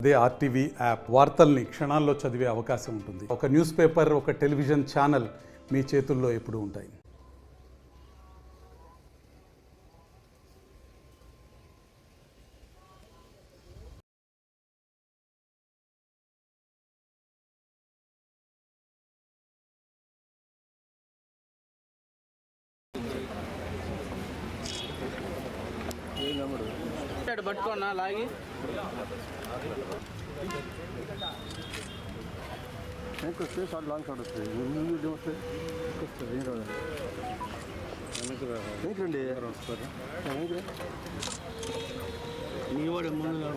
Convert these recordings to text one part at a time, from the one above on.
అదే RTV app వార్తల్ని క్షణాల్లో చదివే అవకాశం ఉంటుంది. ఒక న్యూస్ పేపర్, ఒక టెలివిజన్ ఛానల్ మీ చేతుల్లో ఎప్పుడూ ఉంటాయి. పట్టుకోన్నా లాగి వస్తే షార్ట్ లాంగ్ షార్ట్ వస్తుంది ముందు వస్తుంది రండి నీ వాడు ముందు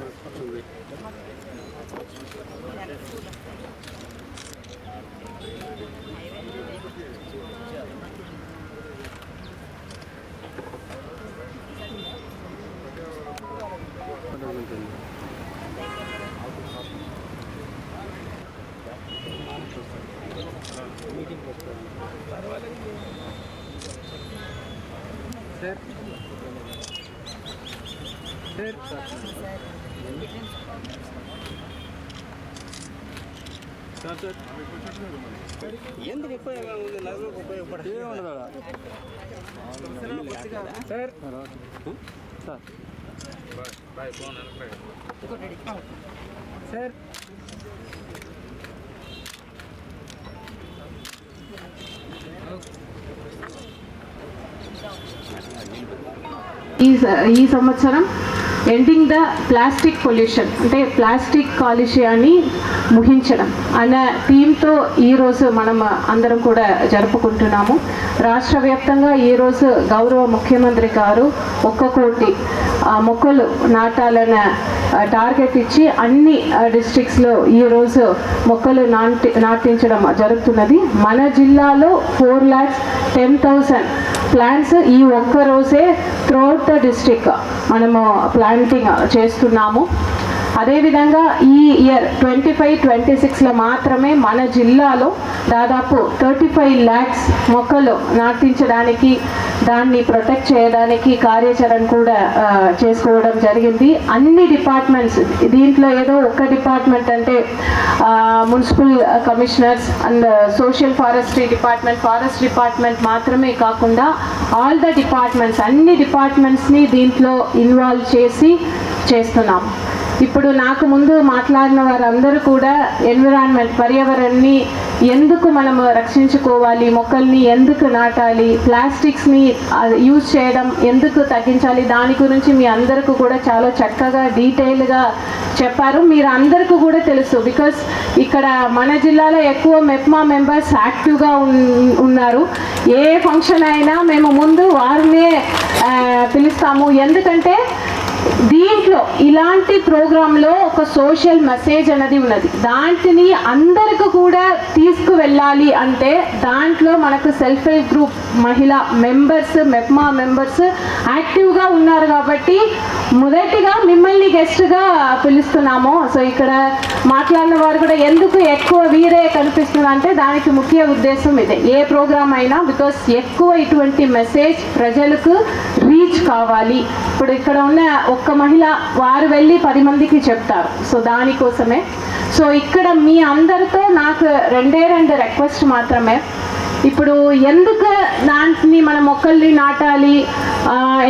ఎందుకు ఉపయోగం ఉంది? నలుగురికి ఉపయోగపడే సార్ సార్ ఈ సంవత్సరం ఎండింగ్ ద ప్లాస్టిక్ పొల్యూషన్ అంటే ప్లాస్టిక్ కాలుష్యాన్ని ముగించడం అనే థీమ్తో ఈరోజు మనం అందరం కూడా జరుపుకుంటున్నాము. రాష్ట్ర వ్యాప్తంగా ఈరోజు గౌరవ ముఖ్యమంత్రి గారు 1 కోటి మొక్కలు నాటాలన్న టార్గెట్ ఇచ్చి అన్ని డిస్ట్రిక్ట్స్లో ఈరోజు మొక్కలు నాటించడం జరుగుతున్నది. మన జిల్లాలో 4,10,000 ప్లాంట్స్ ఈ ఒక్క రోజే త్రూఅవుట్ ద డిస్ట్రిక్ట్ మనము ప్లాంటింగ్ చేస్తున్నాము. అదేవిధంగా ఈ ఇయర్ 25-26లో మాత్రమే మన జిల్లాలో దాదాపు 35 lakhs మొక్కలు నాటించడానికి, దాన్ని ప్రొటెక్ట్ చేయడానికి కార్యాచరణ కూడా చేసుకోవడం జరిగింది. అన్ని డిపార్ట్మెంట్స్, దీంట్లో ఏదో ఒక డిపార్ట్మెంట్ అంటే municipal commissioners and social forest department మాత్రమే కాకుండా ఆల్ ద డిపార్ట్మెంట్స్, అన్ని డిపార్ట్మెంట్స్ని దీంట్లో ఇన్వాల్వ్ చేసి చేస్తున్నాం. ఇప్పుడు నాకు ముందు మాట్లాడిన వారందరూ కూడా ఎన్విరాన్మెంట్, పర్యావరణాన్ని ఎందుకు మనం రక్షించుకోవాలి, మొక్కల్ని ఎందుకు నాటాలి, ప్లాస్టిక్స్ని యూజ్ చేయడం ఎందుకు తగ్గించాలి, దాని గురించి మీ అందరికీ కూడా చాలా చక్కగా డీటెయిల్గా చెప్పారు. మీరు అందరికీ కూడా తెలుసు, బికాస్ ఇక్కడ మన జిల్లాలో ఎక్కువ మెప్మా మెంబర్స్ యాక్టివ్గా ఉన్నారు. ఏ ఫంక్షన్ అయినా మేము ముందు వారినే పిలుస్తాము. ఎందుకంటే దీంట్లో ఇలాంటి ప్రోగ్రాంలో ఒక సోషల్ మెసేజ్ అనేది ఉన్నది. దాంట్ని అందరికి కూడా తీసుకువెళ్ళాలి అంటే దాంట్లో మనకు సెల్ఫ్ హెల్ప్ గ్రూప్ మహిళా మెంబర్స్, మెప్మా మెంబర్స్ యాక్టివ్గా ఉన్నారు. కాబట్టి మొదటిగా మిమ్మల్ని గెస్ట్గా పిలుస్తున్నాము. సో ఇక్కడ మాట్లాడిన వారు కూడా ఎందుకు ఎక్కువ వీరే కనిపిస్తున్నారు అంటే దానికి ముఖ్య ఉద్దేశం ఇదే. ఏ ప్రోగ్రామ్ అయినా బికాస్ ఎక్కువ ఇటువంటి మెసేజ్ ప్రజలకు రీచ్ కావాలి. ఇప్పుడు ఇక్కడ ఉన్న ఒక్క మహిళ వారు వెళ్ళి 10 మందికి చెప్తారు. సో దానికోసమే. సో ఇక్కడ మీ అందరితో నాకు 2 రిక్వెస్ట్ మాత్రమే. ఇప్పుడు ఎందుకు దాన్ని మన మొక్కల్ని నాటాలి,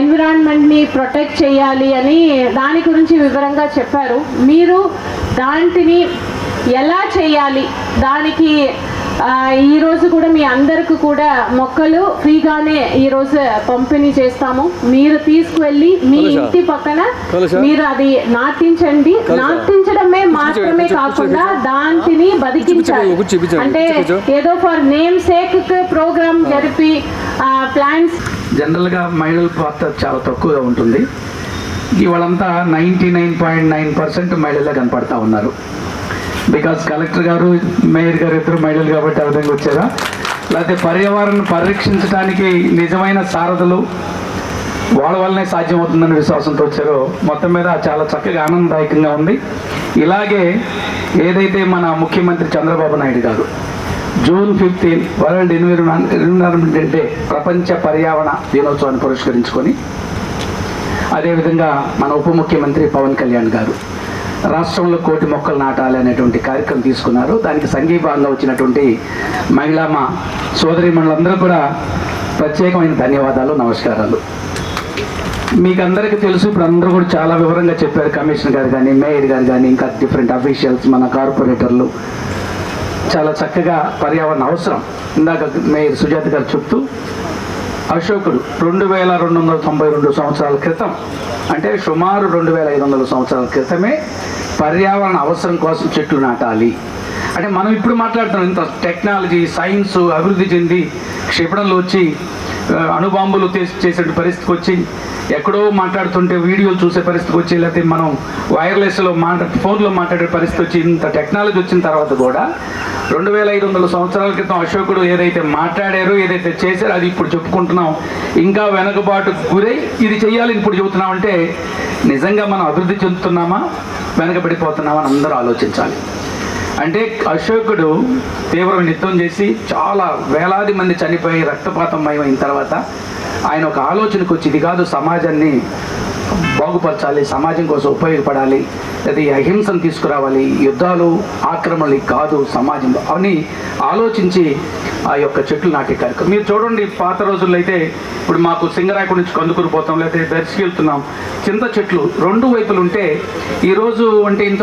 ఎన్విరాన్మెంట్ని ప్రొటెక్ట్ చేయాలి అని దాని గురించి వివరంగా చెప్పారు. మీరు దాంట్ని ఎలా చేయాలి, దానికి ఈరోజు కూడా మీ అందరికి కూడా మొక్కలు ఫ్రీగానే ఈరోజు పంపిణీ చేస్తాము. మీరు తీసుకువెళ్ళి మీ ఇంటి పక్కన మీరు అది నాటించండి. నాటించడమే మాత్రమే కాకుండా దాంట్ని బతికించాలి. అంటే ఏదో ఫర్ నేమ్ సేక్ ప్రోగ్రామ్ జరిపి ప్లాంట్స్. జనరల్గా మహిళల పాత్ర చాలా తక్కువగా ఉంటుంది. ఇవాళంతా 99.9% మహిళలే కనపడతా ఉన్నారు. బికాస్ కలెక్టర్ గారు, మేయర్ గారు ఇద్దరు మహిళలు కాబట్టి ఆ విధంగా వచ్చారా, లేకపోతే పర్యావరణం పరిరక్షించడానికి నిజమైన సారథులు వాళ్ళ వల్లనే సాధ్యమవుతుందనే విశ్వాసంతో వచ్చారో మొత్తం మీద చాలా చక్కగా ఆనందదాయకంగా ఉంది. ఇలాగే ఏదైతే మన ముఖ్యమంత్రి చంద్రబాబు నాయుడు గారు June 15 వరల్డ్ ఎన్విరాన్మెంట్ డే, ప్రపంచ పర్యావరణ దినోత్సవాన్ని పురస్కరించుకొని, అదేవిధంగా మన ఉప ముఖ్యమంత్రి పవన్ కళ్యాణ్ గారు రాష్ట్రంలో 1,00,00,000 మొక్కలు నాటాలి అనేటువంటి కార్యక్రమం తీసుకున్నారు. దానికి సంఘీభాగంగా వచ్చినటువంటి మహిళా మా సోదరీమణులందరూ కూడా ప్రత్యేకమైన ధన్యవాదాలు, నమస్కారాలు. మీకు అందరికీ తెలుసు, ఇప్పుడు అందరూ కూడా చాలా వివరంగా చెప్పారు. కమిషనర్ గారు కానీ, మేయర్ గారు కానీ, ఇంకా డిఫరెంట్ అఫీషియల్స్, మన కార్పొరేటర్లు చాలా చక్కగా పర్యావరణ అవసరం. ఇందాక మేయర్ సుజాత గారు చెప్తూ అశోకుడు 2292 సంవత్సరాల క్రితం, అంటే సుమారు 2500 సంవత్సరాల క్రితమే పర్యావరణ అవసరం కోసం చెట్లు నాటాలి. అంటే మనం ఇప్పుడు మాట్లాడుతున్నాం, ఇంత టెక్నాలజీ సైన్స్ అభివృద్ధి చెంది క్షిపణులు వచ్చి అణుబాంబులు చేసే పరిస్థితికి వచ్చి, ఎక్కడో మాట్లాడుతుంటే వీడియోలు చూసే పరిస్థితికి వచ్చి, లేకపోతే మనం వైర్లెస్లో ఫోన్లో మాట్లాడే పరిస్థితి వచ్చి, ఇంత టెక్నాలజీ వచ్చిన తర్వాత కూడా 2500 సంవత్సరాల క్రితం అశోకుడు ఏదైతే మాట్లాడారో, ఏదైతే చేశారో అది ఇప్పుడు చెప్పుకుంటున్నాం. ఇంకా వెనకబాటు గురై ఇది చెయ్యాలని ఇప్పుడు చెబుతున్నాం. అంటే నిజంగా మనం అభివృద్ధి చెందుతున్నామా, వెనకబడిపోతున్నామా అని అందరూ ఆలోచించాలి. అంటే అశోకుడు తీవ్రమైన యుద్ధం చేసి చాలా వేలాది మంది చనిపోయి రక్తపాతమయమైన తర్వాత ఆయన ఒక ఆలోచనకు వచ్చి, ఇది కాదు సమాజాన్ని బాగుపరచాలి, సమాజం కోసం ఉపయోగపడాలి, అది అహింసను తీసుకురావాలి, యుద్ధాలు ఆక్రమణలు కాదు సమాజంలో అని ఆలోచించి ఆ యొక్క చెట్లు నాటే కార్యక్రమం. మీరు చూడండి, పాత రోజుల్లో అయితే ఇప్పుడు మాకు సింగరాయకు నుంచి కందుకూరు పోతాం, లేకపోతే దర్శికి వెళ్తున్నాం, చింత చెట్లు 2 వైపులు ఉంటే, ఈరోజు అంటే ఇంత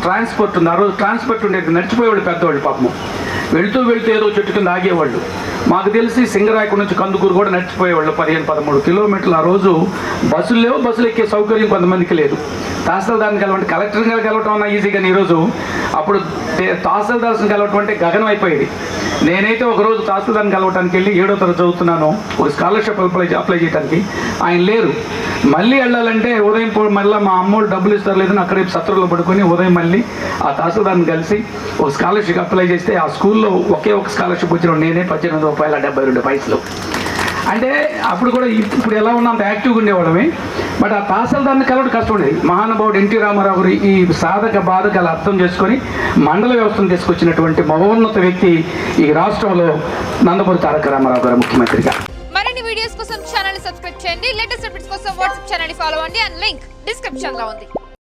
ట్రాన్స్పోర్ట్ ఉంది. ఆ రోజు ట్రాన్స్పోర్ట్ ఉండేది, నడిచిపోయేవాళ్ళు పెద్దవాళ్ళు పాపము, వెళుతూ ఏదో చెట్టు కింద ఆగేవాళ్ళు. మాకు తెలిసి సింగరాయకు నుంచి కందుకూరు కూడా నడిచిపోయేవాళ్ళు 15-13 కిలోమీటర్లు. ఆ రోజు బస్సులు లేవు, బస్సులు ఎక్కే సౌకర్యం కొంతమందికి లేదు. తహసీల్దార్ని కలవంటే, కలెక్టర్ గారు కలవటం అన్నా ఈజీగా. ఈరోజు అప్పుడు తహసీల్దార్ని కలవటం అంటే గగనం అయిపోయేది. నేనైతే ఒకరోజు తహసీల్దార్ని కలవటానికి వెళ్ళి 7వ తరగతి చదువుతున్నాను, ఒక స్కాలర్షిప్ అప్లై చేయడానికి. ఆయన లేరు. మళ్ళీ వెళ్ళాలంటే ఉదయం మళ్ళీ మా అమ్మోళ్ళు డబ్బులు ఇస్తారు లేదని అక్కడే సత్రంలో పడుకొని ఉదయం మళ్ళీ ఆ తహసీల్దార్ని కలిసి ఒక స్కాలర్షిప్ అప్లై చేస్తే ఆ స్కూల్లో ఒకే ఒక స్కాలర్షిప్ వచ్చిన నేనే ₹18.72. అంటే అప్పుడు కూడా ఇప్పుడు ఎలా ఉన్నా అంత యాక్టివ్గా ఉండేవాళ్ళమే. బట్ ఆ తహసీల్దార్ని కలవడం కష్టం ఉండేది. మహానుభావుడు ఎన్టీ రామారావు గారు ఈ సాధక బాధకాలు అర్థం చేసుకొని మండల వ్యవస్థను తీసుకొచ్చినటువంటి మహోన్నత వ్యక్తి ఈ రాష్ట్రంలో నందమూరి తారక రామారావు గారు ముఖ్యమంత్రిగా. మరిన్ని వీడియోస్ కోసం ఛానల్ సబ్స్క్రైబ్ చేయండి. లేటెస్ట్ అప్డేట్స్ కోసం వాట్సాప్ ఛానల్ ఫాలో అవ్వండి. అండ్ లింక్ డిస్క్రిప్షన్ లో ఉంది.